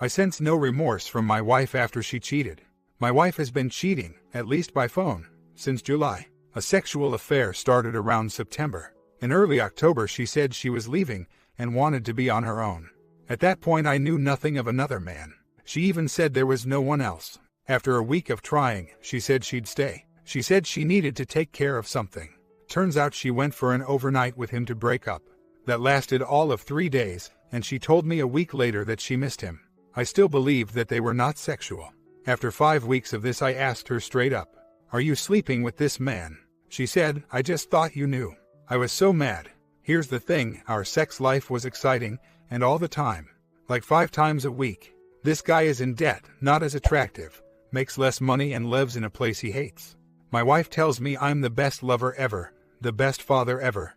I sense no remorse from my wife after she cheated. My wife has been cheating, at least by phone, since July. A sexual affair started around September. In early October she said she was leaving and wanted to be on her own. At that point I knew nothing of another man. She even said there was no one else. After a week of trying, she said she'd stay. She said she needed to take care of something. Turns out she went for an overnight with him to break up. That lasted all of 3 days, and she told me a week later that she missed him. I still believed that they were not sexual. After 5 weeks of this I asked her straight up, "Are you sleeping with this man?" She said, "I just thought you knew." I was so mad. Here's the thing, our sex life was exciting, and all the time. Like 5 times a week. This guy is in debt, not as attractive, makes less money and lives in a place he hates. My wife tells me I'm the best lover ever, the best father ever,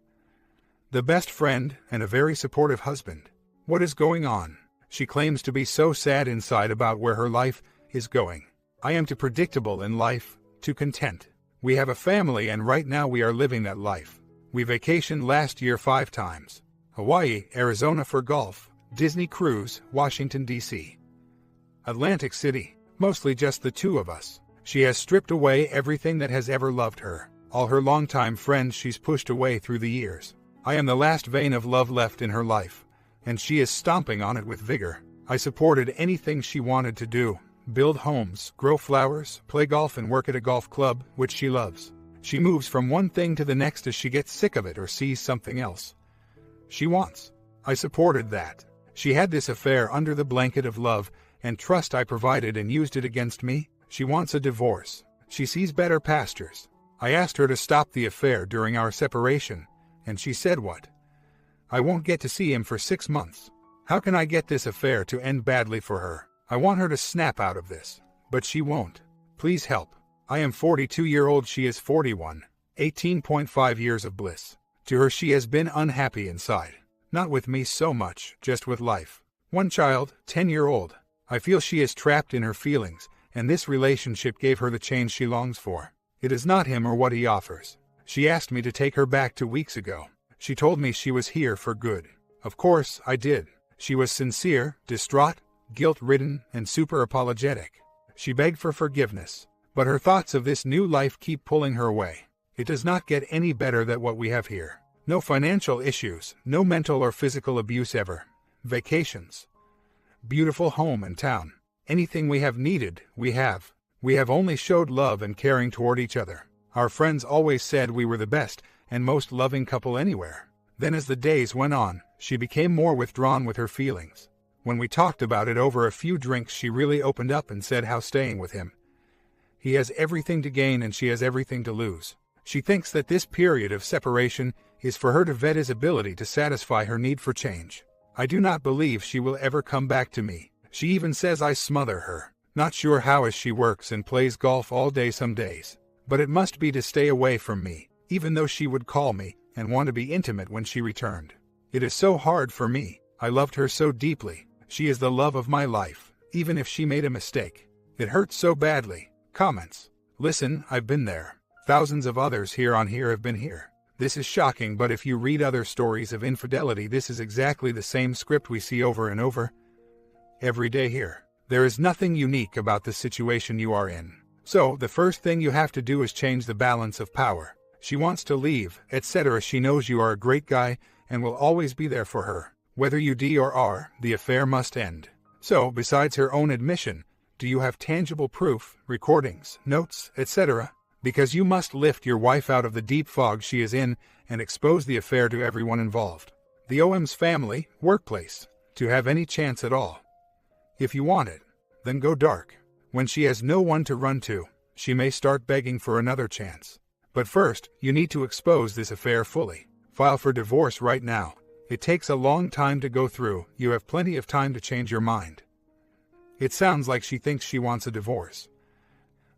the best friend, and a very supportive husband. What is going on? She claims to be so sad inside about where her life is going. I am too predictable in life, too content. We have a family and right now we are living that life. We vacationed last year 5 times. Hawaii, Arizona for golf, Disney cruise, Washington, D.C. Atlantic City, mostly just the 2 of us. She has stripped away everything that has ever loved her. All her longtime friends she's pushed away through the years. I am the last vein of love left in her life, and she is stomping on it with vigor. I supported anything she wanted to do. Build homes, grow flowers, play golf and work at a golf club, which she loves. She moves from one thing to the next as she gets sick of it or sees something else she wants. I supported that. She had this affair under the blanket of love and trust I provided and used it against me. She wants a divorce. She sees better pastures. I asked her to stop the affair during our separation, and she said what? I won't get to see him for 6 months. How can I get this affair to end badly for her? I want her to snap out of this, but she won't. Please help. I am 42-year-old, she is 41. 18.5 years of bliss. To her she has been unhappy inside. Not with me so much, just with life. 1 child, 10-year-old. I feel she is trapped in her feelings, and this relationship gave her the change she longs for. It is not him or what he offers. She asked me to take her back 2 weeks ago. She told me she was here for good. Of course, I did. She was sincere, distraught, guilt-ridden, and super apologetic. She begged for forgiveness, but her thoughts of this new life keep pulling her away. It does not get any better than what we have here. No financial issues, no mental or physical abuse ever. Vacations. Beautiful home and town. Anything we have needed, we have. We have only showed love and caring toward each other. Our friends always said we were the best and most loving couple anywhere. Then as the days went on, she became more withdrawn with her feelings. When we talked about it over a few drinks, she really opened up and said how staying with him. He has everything to gain and she has everything to lose. She thinks that this period of separation is for her to vet his ability to satisfy her need for change. I do not believe she will ever come back to me. She even says I smother her. Not sure how, as she works and plays golf all day some days. But it must be to stay away from me, even though she would call me and want to be intimate when she returned. It is so hard for me. I loved her so deeply. She is the love of my life, even if she made a mistake. It hurts so badly. Comments. Listen, I've been there. Thousands of others here have been here. This is shocking, but if you read other stories of infidelity, this is exactly the same script we see over and over every day here. There is nothing unique about the situation you are in. So, the first thing you have to do is change the balance of power. She wants to leave, etc. She knows you are a great guy and will always be there for her. Whether you D or R, the affair must end. So, besides her own admission, do you have tangible proof, recordings, notes, etc.? Because you must lift your wife out of the deep fog she is in and expose the affair to everyone involved. The OM's family, workplace, to have any chance at all. If you want it, then go dark. When she has no one to run to, she may start begging for another chance. But first, you need to expose this affair fully. File for divorce right now. It takes a long time to go through. You have plenty of time to change your mind. It sounds like she thinks she wants a divorce.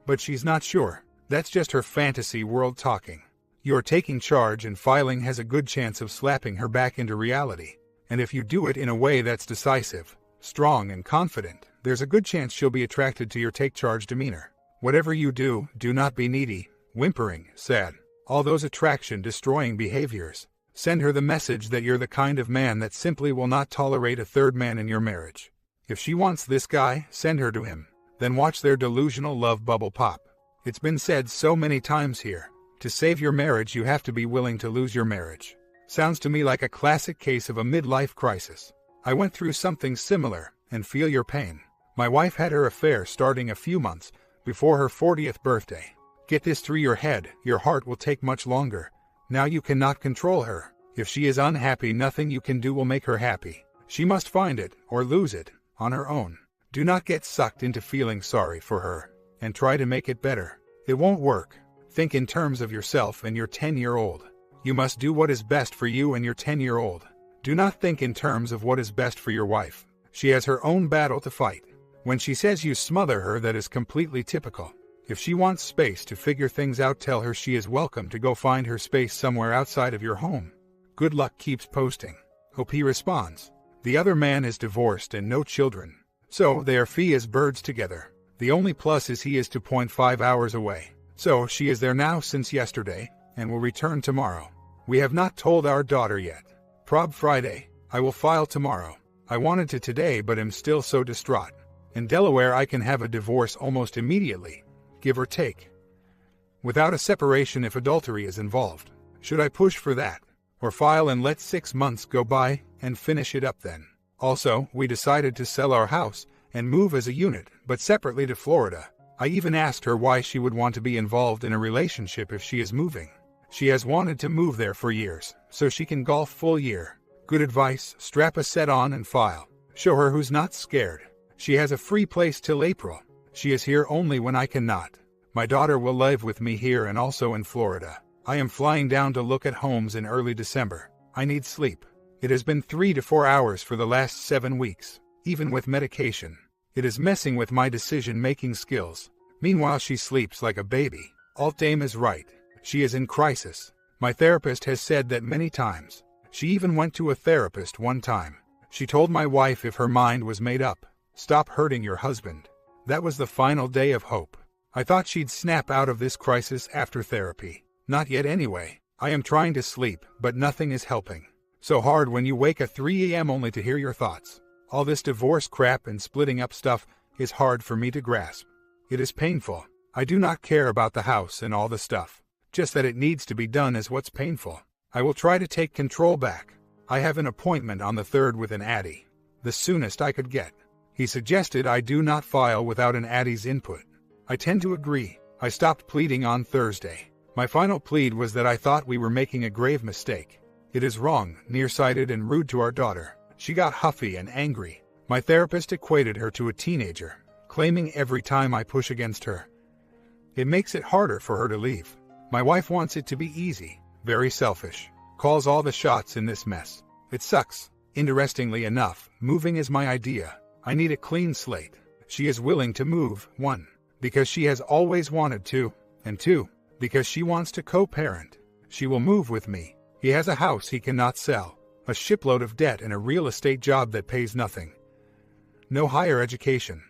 But she's not sure. That's just her fantasy world talking. You're taking charge, and filing has a good chance of slapping her back into reality. And if you do it in a way that's decisive, strong and confident, there's a good chance she'll be attracted to your take-charge demeanor. Whatever you do, do not be needy, whimpering, sad. All those attraction-destroying behaviors. Send her the message that you're the kind of man that simply will not tolerate a third man in your marriage. If she wants this guy, send her to him. Then watch their delusional love bubble pop. It's been said so many times here. To save your marriage, you have to be willing to lose your marriage. Sounds to me like a classic case of a midlife crisis. I went through something similar and feel your pain. My wife had her affair starting a few months before her 40th birthday. Get this through your head, your heart will take much longer. Now you cannot control her. If she is unhappy, nothing you can do will make her happy. She must find it, or lose it, on her own. Do not get sucked into feeling sorry for her, and try to make it better. It won't work. Think in terms of yourself and your 10-year-old. You must do what is best for you and your 10-year-old. Do not think in terms of what is best for your wife. She has her own battle to fight. When she says you smother her, that is completely typical. If she wants space to figure things out, tell her she is welcome to go find her space somewhere outside of your home. Good luck. Keeps posting. Hope he responds. The other man is divorced and no children, so they are free as birds together. The only plus is he is 2.5 hours away. So she is there now since yesterday, and will return tomorrow. We have not told our daughter yet. Prob Friday. I will file tomorrow. I wanted to today, but am still so distraught. In Delaware I can have a divorce almost immediately, give or take, without a separation if adultery is involved. Should I push for that, or file and let 6 months go by and finish it up then? Also, we decided to sell our house and move as a unit, but separately to Florida. I even asked her why she would want to be involved in a relationship if she is moving. She has wanted to move there for years, so she can golf full year. Good advice. Strap a set on and file. Show her who's not scared. She has a free place till April. She is here only when I cannot. My daughter will live with me here and also in Florida. I am flying down to look at homes in early December. I need sleep. It has been 3 to 4 hours for the last 7 weeks, even with medication. It is messing with my decision-making skills. Meanwhile, she sleeps like a baby. Alt-Dame is right. She is in crisis. My therapist has said that many times. She even went to a therapist one time. She told my wife if her mind was made up, stop hurting your husband. That was the final day of hope. I thought she'd snap out of this crisis after therapy. Not yet anyway. I am trying to sleep, but nothing is helping. So hard when you wake at 3 a.m. only to hear your thoughts. All this divorce crap and splitting up stuff is hard for me to grasp. It is painful. I do not care about the house and all the stuff. Just that it needs to be done is what's painful. I will try to take control back. I have an appointment on the 3rd with an Addy. The soonest I could get. He suggested I do not file without an Addy's input. I tend to agree. I stopped pleading on Thursday. My final plead was that I thought we were making a grave mistake. It is wrong, nearsighted, and rude to our daughter. She got huffy and angry. My therapist equated her to a teenager, claiming every time I push against her, it makes it harder for her to leave. My wife wants it to be easy, very selfish, calls all the shots in this mess. It sucks. Interestingly enough, moving is my idea. I need a clean slate. She is willing to move, 1, because she has always wanted to, and 2, because she wants to co-parent. She will move with me. He has a house he cannot sell, a shipload of debt, and a real estate job that pays nothing. No higher education.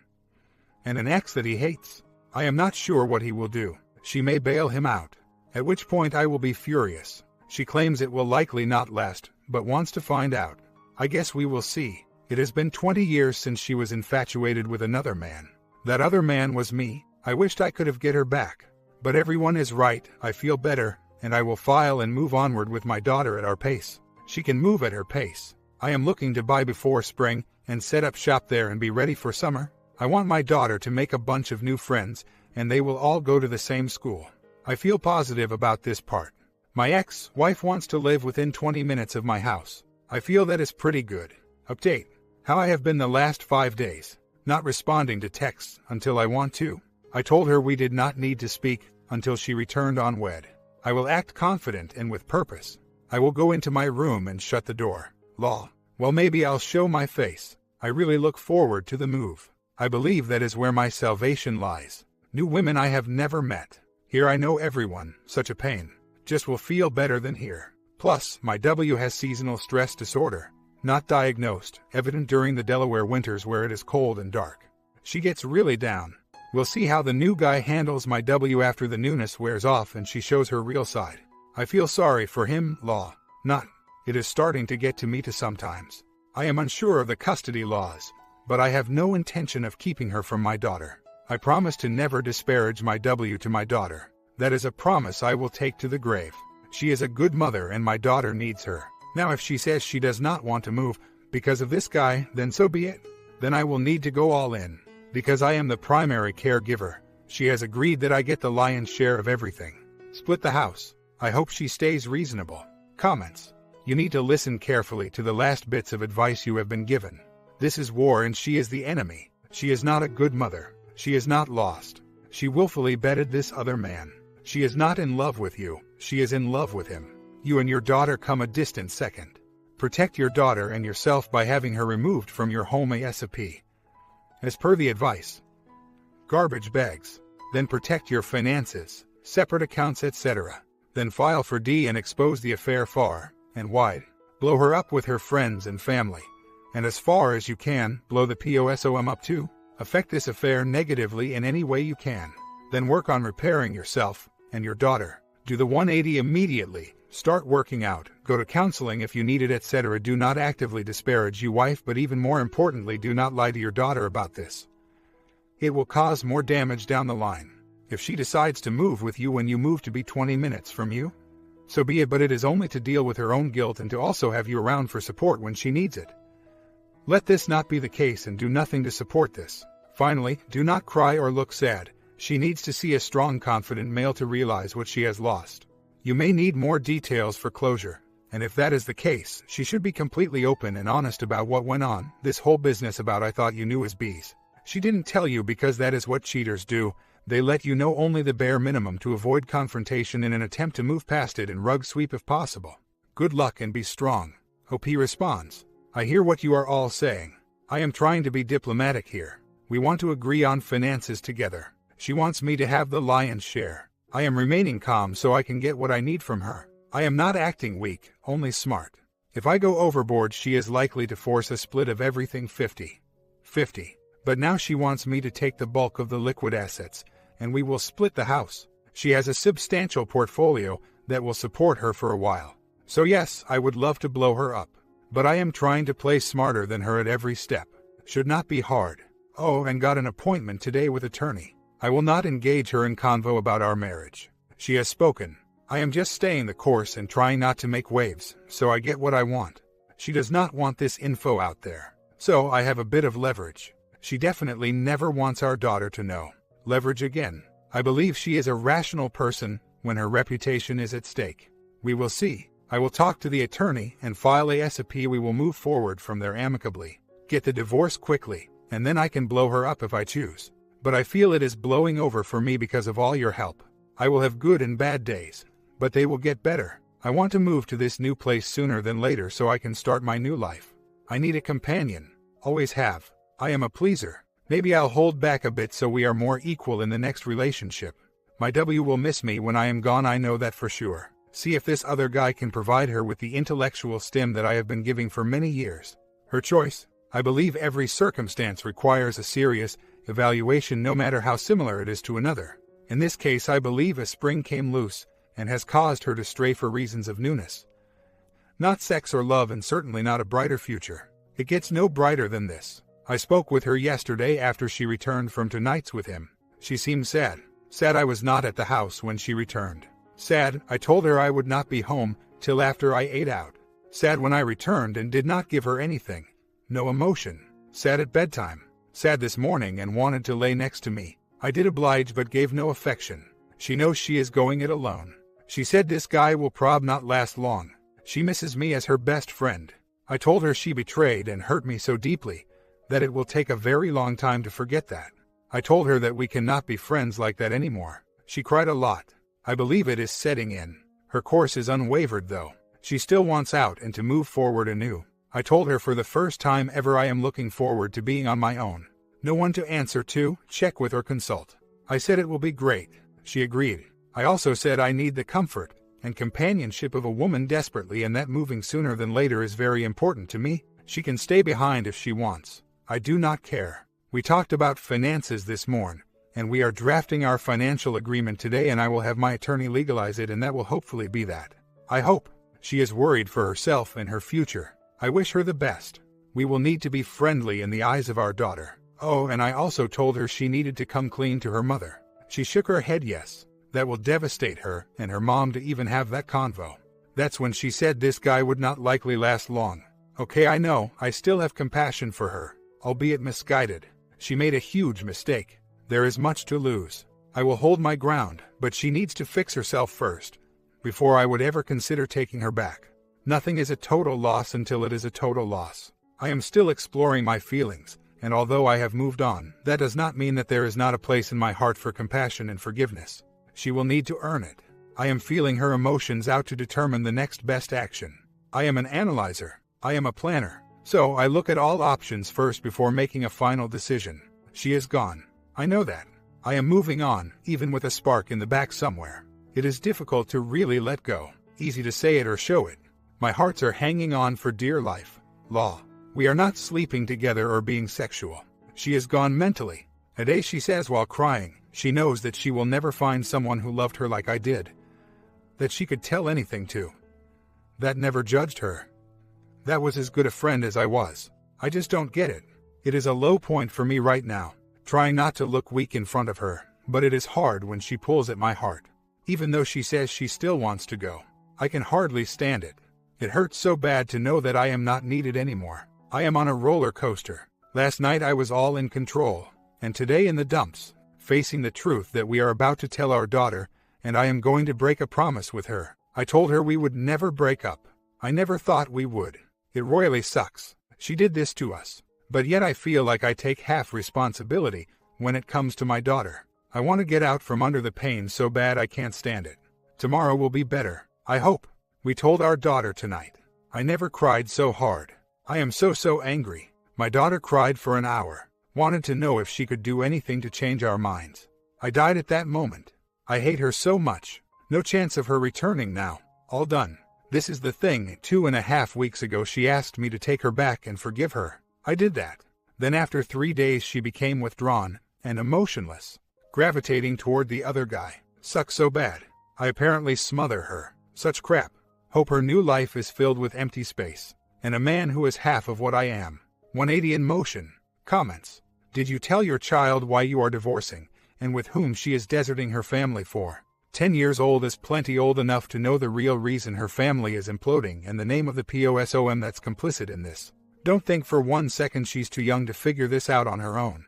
And an ex that he hates. I am not sure what he will do. She may bail him out, at which point I will be furious. She claims it will likely not last, but wants to find out. I guess we will see. It has been 20 years since she was infatuated with another man. That other man was me. I wished I could have get her back. But everyone is right. I feel better, and I will file and move onward with my daughter at our pace. She can move at her pace. I am looking to buy before spring and set up shop there and be ready for summer. I want my daughter to make a bunch of new friends, and they will all go to the same school. I feel positive about this part. My ex-wife wants to live within 20 minutes of my house. I feel that is pretty good. Update. How I have been the last 5 days. Not responding to texts until I want to. I told her we did not need to speak until she returned on wed. I will act confident and with purpose. I will go into my room and shut the door. Lol. Well, maybe I'll show my face. I really look forward to the move. I believe that is where my salvation lies. New women I have never met. Here I know everyone. Such a pain. Just will feel better than here. Plus, my W has seasonal stress disorder. Not diagnosed, evident during the Delaware winters where it is cold and dark. She gets really down. We'll see how the new guy handles my W after the newness wears off and she shows her real side. I feel sorry for him, law. Not. It is starting to get to me too sometimes. I am unsure of the custody laws. but I have no intention of keeping her from my daughter. I promise to never disparage my W to my daughter. That is a promise I will take to the grave. She is a good mother and my daughter needs her. Now if she says she does not want to move because of this guy, then so be it. Then I will need to go all in. Because I am the primary caregiver, she has agreed that I get the lion's share of everything. Split the house. I hope she stays reasonable. Comments. You need to listen carefully to the last bits of advice you have been given. This is war and she is the enemy. She is not a good mother. She is not lost. She willfully bedded this other man. She is not in love with you. She is in love with him. You and your daughter come a distant second. Protect your daughter and yourself by having her removed from your home ASAP. As per the advice. Garbage bags. Then protect your finances, separate accounts, etc. Then file for D and expose the affair far and wide. Blow her up with her friends and family. And as far as you can, blow the POSOM up too. Affect this affair negatively in any way you can. Then work on repairing yourself and your daughter. Do the 180 immediately. Start working out. Go to counseling if you need it, etc. Do not actively disparage your wife, but even more importantly, do not lie to your daughter about this. It will cause more damage down the line. If she decides to move with you when you move to be 20 minutes from you, so be it, but it is only to deal with her own guilt and to also have you around for support when she needs it. Let this not be the case and do nothing to support this. Finally, do not cry or look sad. She needs to see a strong, confident male to realize what she has lost. You may need more details for closure, and if that is the case, she should be completely open and honest about what went on. This whole business about I thought you knew is BS. She didn't tell you because that is what cheaters do. They let you know only the bare minimum to avoid confrontation in an attempt to move past it and rug sweep if possible. Good luck and be strong. Hope he responds. I hear what you are all saying. I am trying to be diplomatic here. We want to agree on finances together. She wants me to have the lion's share. I am remaining calm so I can get what I need from her. I am not acting weak, only smart. If I go overboard, she is likely to force a split of everything 50-50. But now she wants me to take the bulk of the liquid assets, and we will split the house. She has a substantial portfolio that will support her for a while. So yes, I would love to blow her up. But I am trying to play smarter than her at every step. Should not be hard. Oh, and got an appointment today with attorney. I will not engage her in convo about our marriage. She has spoken. I am just staying the course and trying not to make waves, so I get what I want. She does not want this info out there. So I have a bit of leverage. She definitely never wants our daughter to know. Leverage again. I believe she is a rational person when her reputation is at stake. We will see. I will talk to the attorney and file ASAP. We will move forward from there amicably. Get the divorce quickly, and then I can blow her up if I choose. But I feel it is blowing over for me because of all your help. I will have good and bad days, but they will get better. I want to move to this new place sooner than later so I can start my new life. I need a companion. Always have. I am a pleaser. Maybe I'll hold back a bit so we are more equal in the next relationship. My W will miss me when I am gone, I know that for sure. See if this other guy can provide her with the intellectual stim that I have been giving for many years. Her choice. I believe every circumstance requires a serious evaluation no matter how similar it is to another. In this case, I believe a spring came loose and has caused her to stray for reasons of newness. Not sex or love, and certainly not a brighter future. It gets no brighter than this. I spoke with her yesterday after she returned from 2 nights with him. She seemed sad. Sad I was not at the house when she returned. Sad I told her I would not be home till after I ate out. Sad when I returned and did not give her anything. No emotion. Sad at bedtime. Sad this morning and wanted to lay next to me. I did oblige but gave no affection. She knows she is going it alone. She said this guy will prob not last long. She misses me as her best friend. I told her she betrayed and hurt me so deeply that it will take a very long time to forget that. I told her that we cannot be friends like that anymore. She cried a lot. I believe it is setting in. Her course is unwavered though. She still wants out and to move forward anew. I told her for the first time ever I am looking forward to being on my own. No one to answer to, check with or consult. I said it will be great. She agreed. I also said I need the comfort and companionship of a woman desperately, and that moving sooner than later is very important to me. She can stay behind if she wants. I do not care. We talked about finances this morning, and we are drafting our financial agreement today, and I will have my attorney legalize it, and that will hopefully be that. I hope. She is worried for herself and her future. I wish her the best. We will need to be friendly in the eyes of our daughter. Oh, and I also told her she needed to come clean to her mother. She shook her head yes. That will devastate her and her mom to even have that convo. That's when she said this guy would not likely last long. Okay, I know, I still have compassion for her, albeit misguided. She made a huge mistake. There is much to lose. I will hold my ground, but she needs to fix herself first, before I would ever consider taking her back. Nothing is a total loss until it is a total loss. I am still exploring my feelings, and although I have moved on, that does not mean that there is not a place in my heart for compassion and forgiveness. She will need to earn it. I am feeling her emotions out to determine the next best action. I am an analyzer. I am a planner. So I look at all options first before making a final decision. She is gone. I know that. I am moving on, even with a spark in the back somewhere. It is difficult to really let go. Easy to say it or show it. My hearts are hanging on for dear life. Law. We are not sleeping together or being sexual. She is gone mentally. A day she says while crying, she knows that she will never find someone who loved her like I did. That she could tell anything to. That never judged her. That was as good a friend as I was. I just don't get it. It is a low point for me right now, trying not to look weak in front of her, but it is hard when she pulls at my heart. Even though she says she still wants to go, I can hardly stand it. It hurts so bad to know that I am not needed anymore. I am on a roller coaster. Last night I was all in control, and today in the dumps, facing the truth that we are about to tell our daughter, and I am going to break a promise with her. I told her we would never break up. I never thought we would. It royally sucks. She did this to us. But yet I feel like I take half responsibility when it comes to my daughter. I want to get out from under the pain so bad I can't stand it. Tomorrow will be better, I hope. We told our daughter tonight. I never cried so hard. I am so angry. My daughter cried for an hour. Wanted to know if she could do anything to change our minds. I died at that moment. I hate her so much. No chance of her returning now. All done. This is the thing, 2.5 weeks ago she asked me to take her back and forgive her. I did that. Then after 3 days she became withdrawn and emotionless, gravitating toward the other guy. Sucks so bad. I apparently smother her. Such crap. Hope her new life is filled with empty space. And a man who is half of what I am. 180 in motion. Comments. Did you tell your child why you are divorcing, and with whom she is deserting her family for? 10 years old is plenty old enough to know the real reason her family is imploding and the name of the POSOM that's complicit in this. Don't think for 1 second she's too young to figure this out on her own.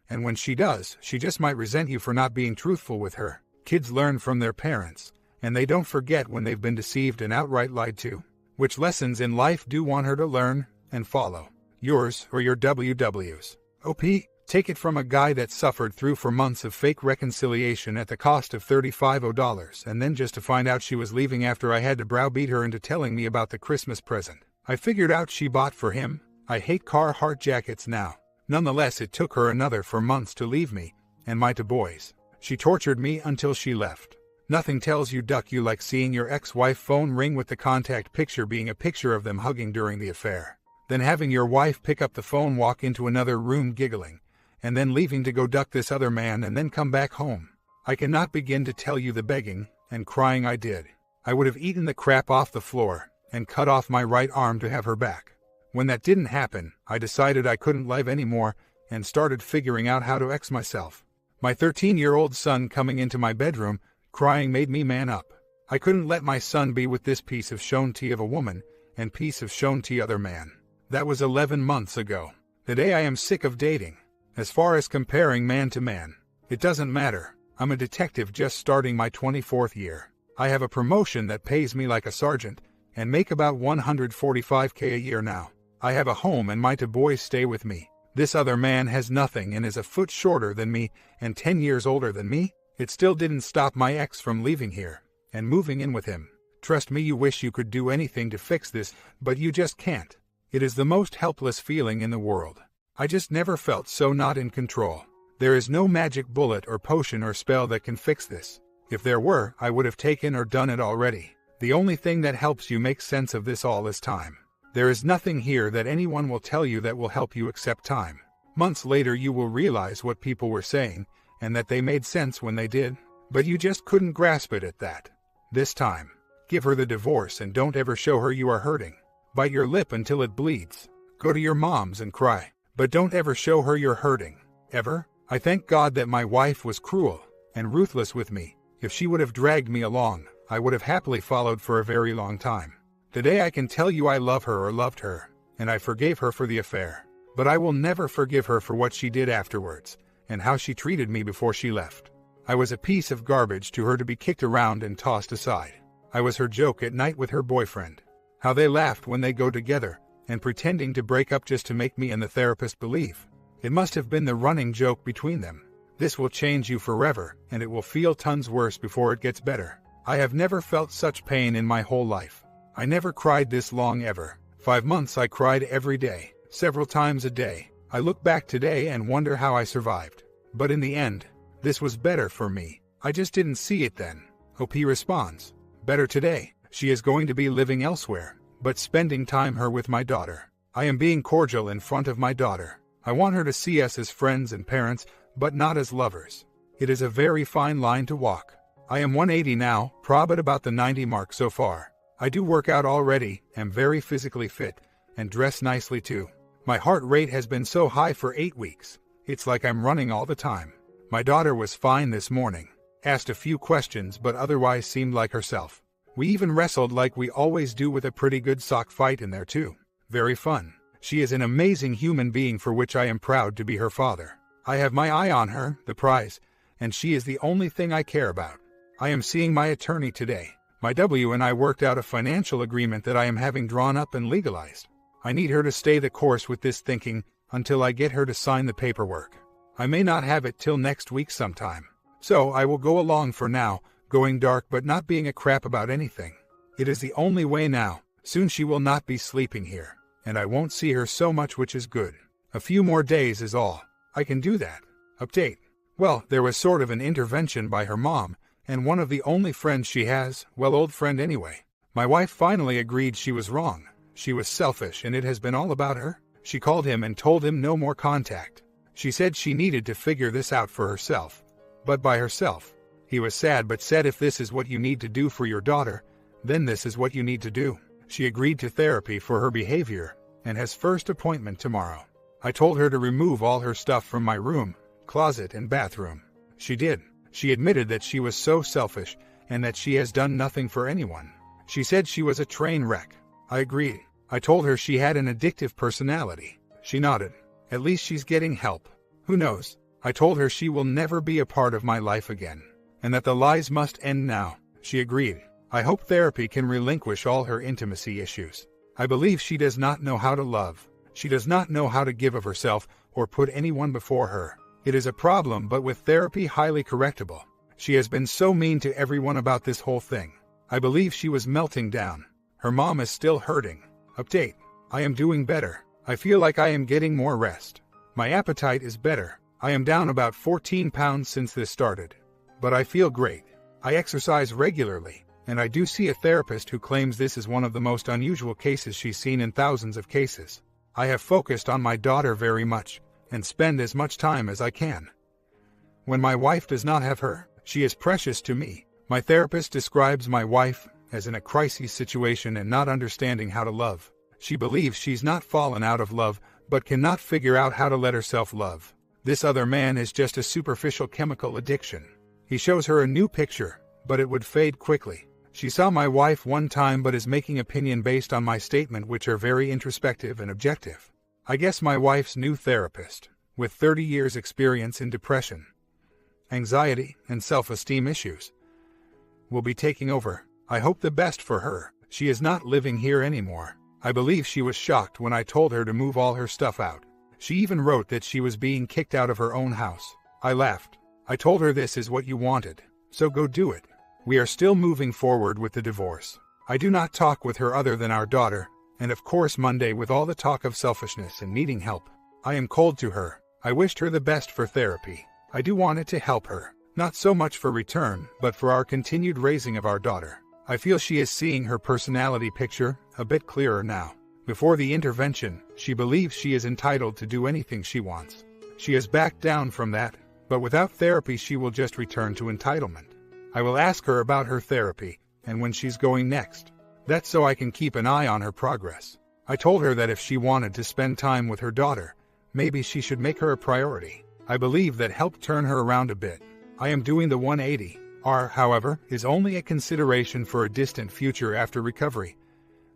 And when she does, she just might resent you for not being truthful with her. Kids learn from their parents, and they don't forget when they've been deceived and outright lied to. Which lessons in life do want her to learn and follow? Yours or your WW's? OP? Take it from a guy that suffered through for months of fake reconciliation at the cost of $35 and then just to find out she was leaving after I had to browbeat her into telling me about the Christmas present I figured out she bought for him. I hate Carhartt jackets now. Nonetheless, it took her another 4 months to leave me and my 2 boys. She tortured me until she left. Nothing tells you duck you like seeing your ex-wife phone ring with the contact picture being a picture of them hugging during the affair. Then having your wife pick up the phone, walk into another room giggling, and then leaving to go duck this other man and then come back home. I cannot begin to tell you the begging and crying I did. I would have eaten the crap off the floor and cut off my right arm to have her back. When that didn't happen, I decided I couldn't live anymore and started figuring out how to X myself. My 13-year-old son coming into my bedroom crying made me man up. I couldn't let my son be with this piece of shonty of a woman and piece of shonty other man. That was 11 months ago. Today I am sick of dating. As far as comparing man to man, it doesn't matter. I'm a detective just starting my 24th year. I have a promotion that pays me like a sergeant and make about $145K a year now. I have a home and my 2 boys stay with me. This other man has nothing and is a foot shorter than me and 10 years older than me. It still didn't stop my ex from leaving here and moving in with him. Trust me, you wish you could do anything to fix this, but you just can't. It is the most helpless feeling in the world. I just never felt so not in control. There is no magic bullet or potion or spell that can fix this. If there were, I would have taken or done it already. The only thing that helps you make sense of this all is time. There is nothing here that anyone will tell you that will help you except time. Months later you will realize what people were saying, and that they made sense when they did, but you just couldn't grasp it at that. This time, give her the divorce and don't ever show her you are hurting. Bite your lip until it bleeds. Go to your mom's and cry, but don't ever show her you're hurting. Ever? I thank God that my wife was cruel and ruthless with me. If she would have dragged me along, I would have happily followed for a very long time. Today I can tell you I love her or loved her, and I forgave her for the affair. But I will never forgive her for what she did afterwards, and how she treated me before she left. I was a piece of garbage to her to be kicked around and tossed aside. I was her joke at night with her boyfriend. How they laughed when they go together, and pretending to break up just to make me and the therapist believe. It must have been the running joke between them. This will change you forever, and it will feel tons worse before it gets better. I have never felt such pain in my whole life. I never cried this long ever. 5 months I cried every day, several times a day. I look back today and wonder how I survived. But in the end, this was better for me. I just didn't see it then. Hope he responds. Better today. She is going to be living elsewhere, but spending time her with my daughter. I am being cordial in front of my daughter. I want her to see us as friends and parents, but not as lovers. It is a very fine line to walk. I am 180 now, probably about the 90 mark so far. I do work out already, am very physically fit, and dress nicely too. My heart rate has been so high for 8 weeks. It's like I'm running all the time. My daughter was fine this morning. Asked a few questions but otherwise seemed like herself. We even wrestled like we always do with a pretty good sock fight in there too. Very fun. She is an amazing human being for which I am proud to be her father. I have my eye on her, the prize, and she is the only thing I care about. I am seeing my attorney today. My W and I worked out a financial agreement that I am having drawn up and legalized. I need her to stay the course with this thinking until I get her to sign the paperwork. I may not have it till next week sometime. So I will go along for now, going dark but not being a crap about anything. It is the only way now. Soon she will not be sleeping here, and I won't see her so much, which is good. A few more days is all. I can do that. Update. Well, there was sort of an intervention by her mom, and one of the only friends she has, well, old friend anyway. My wife finally agreed she was wrong. She was selfish and it has been all about her. She called him and told him no more contact. She said she needed to figure this out for herself. But by herself. He was sad but said if this is what you need to do for your daughter, then this is what you need to do. She agreed to therapy for her behavior, and has first appointment tomorrow. I told her to remove all her stuff from my room, closet and bathroom. She did. She admitted that she was so selfish, and that she has done nothing for anyone. She said she was a train wreck. I agreed. I told her she had an addictive personality. She nodded. At least she's getting help. Who knows? I told her she will never be a part of my life again, and that the lies must end now. She agreed. I hope therapy can relinquish all her intimacy issues. I believe she does not know how to love. She does not know how to give of herself or put anyone before her. It is a problem, but with therapy highly correctable. She has been so mean to everyone about this whole thing. I believe she was melting down. Her mom is still hurting. Update. I am doing better. I feel like I am getting more rest. My appetite is better. I am down about 14 pounds since this started. But I feel great. I exercise regularly, and I do see a therapist who claims this is one of the most unusual cases she's seen in thousands of cases. I have focused on my daughter very much, and spend as much time as I can. When my wife does not have her, she is precious to me. My therapist describes my wife as in a crisis situation and not understanding how to love. She believes she's not fallen out of love, but cannot figure out how to let herself love. This other man is just a superficial chemical addiction. He shows her a new picture, but it would fade quickly. She saw my wife one time but is making opinion based on my statement, which are very introspective and objective. I guess my wife's new therapist, with 30 years experience in depression, anxiety, and self-esteem issues, will be taking over. I hope the best for her. She is not living here anymore. I believe she was shocked when I told her to move all her stuff out. She even wrote that she was being kicked out of her own house. I laughed. I told her this is what you wanted, so go do it. We are still moving forward with the divorce. I do not talk with her other than our daughter, and of course Monday with all the talk of selfishness and needing help. I am cold to her. I wished her the best for therapy. I do want it to help her, not so much for return, but for our continued raising of our daughter. I feel she is seeing her personality picture a bit clearer now. Before the intervention, she believes she is entitled to do anything she wants. She has backed down from that, but without therapy she will just return to entitlement. I will ask her about her therapy, and when she's going next. That's so I can keep an eye on her progress. I told her that if she wanted to spend time with her daughter, maybe she should make her a priority. I believe that helped turn her around a bit. I am doing the 180. However, is only a consideration for a distant future after recovery.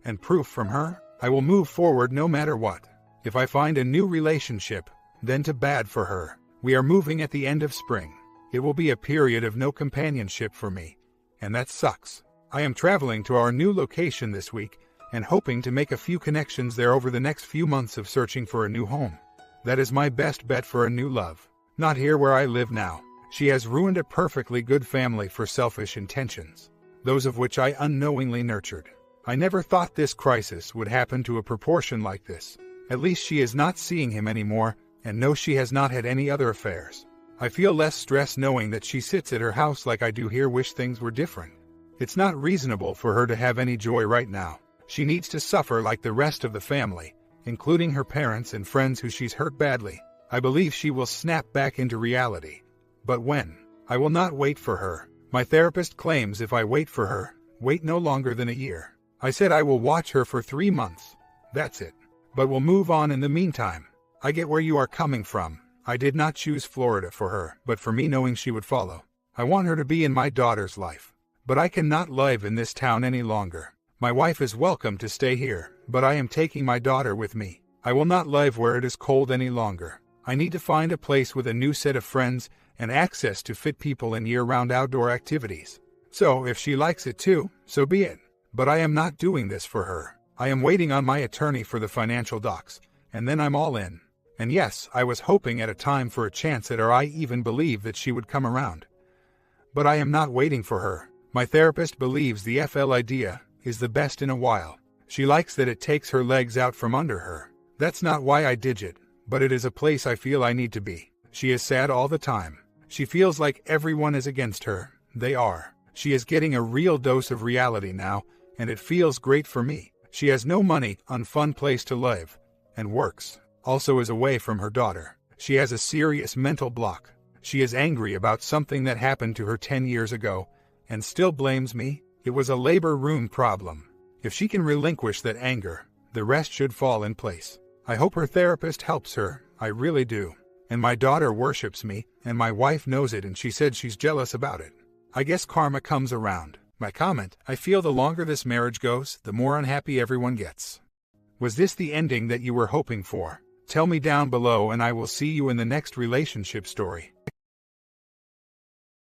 And proof from her, I will move forward no matter what. If I find a new relationship, then too bad for her. We are moving at the end of spring. It will be a period of no companionship for me. And that sucks. I am traveling to our new location this week and hoping to make a few connections there over the next few months of searching for a new home. That is my best bet for a new love. Not here where I live now. She has ruined a perfectly good family for selfish intentions, those of which I unknowingly nurtured. I never thought this crisis would happen to a proportion like this. At least she is not seeing him anymore, and no, she has not had any other affairs. I feel less stress knowing that she sits at her house like I do here. Wish things were different. It's not reasonable for her to have any joy right now. She needs to suffer like the rest of the family, including her parents and friends who she's hurt badly. I believe she will snap back into reality. But when? I will not wait for her. My therapist claims if I wait for her, wait no longer than a year. I said I will watch her for 3 months. That's it. But we'll move on in the meantime. I get where you are coming from. I did not choose Florida for her, but for me knowing she would follow. I want her to be in my daughter's life. But I cannot live in this town any longer. My wife is welcome to stay here, but I am taking my daughter with me. I will not live where it is cold any longer. I need to find a place with a new set of friends and access to fit people in year-round outdoor activities. So if she likes it too, so be it. But I am not doing this for her. I am waiting on my attorney for the financial docs, and then I'm all in. And yes, I was hoping at a time for a chance at her. I even believe that she would come around. But I am not waiting for her. My therapist believes the FL idea is the best in a while. She likes that it takes her legs out from under her. That's not why I did it, but it is a place I feel I need to be. She is sad all the time. She feels like everyone is against her. They are. She is getting a real dose of reality now, and it feels great for me. She has no money, unfun place to live, and works. Also is away from her daughter. She has a serious mental block. She is angry about something that happened to her 10 years ago, and still blames me. It was a labor room problem. If she can relinquish that anger, the rest should fall in place. I hope her therapist helps her. I really do. And my daughter worships me, and my wife knows it, and she said she's jealous about it. I guess karma comes around. My comment: I feel the longer this marriage goes, the more unhappy everyone gets. Was this the ending that you were hoping for? Tell me down below and I will see you in the next relationship story.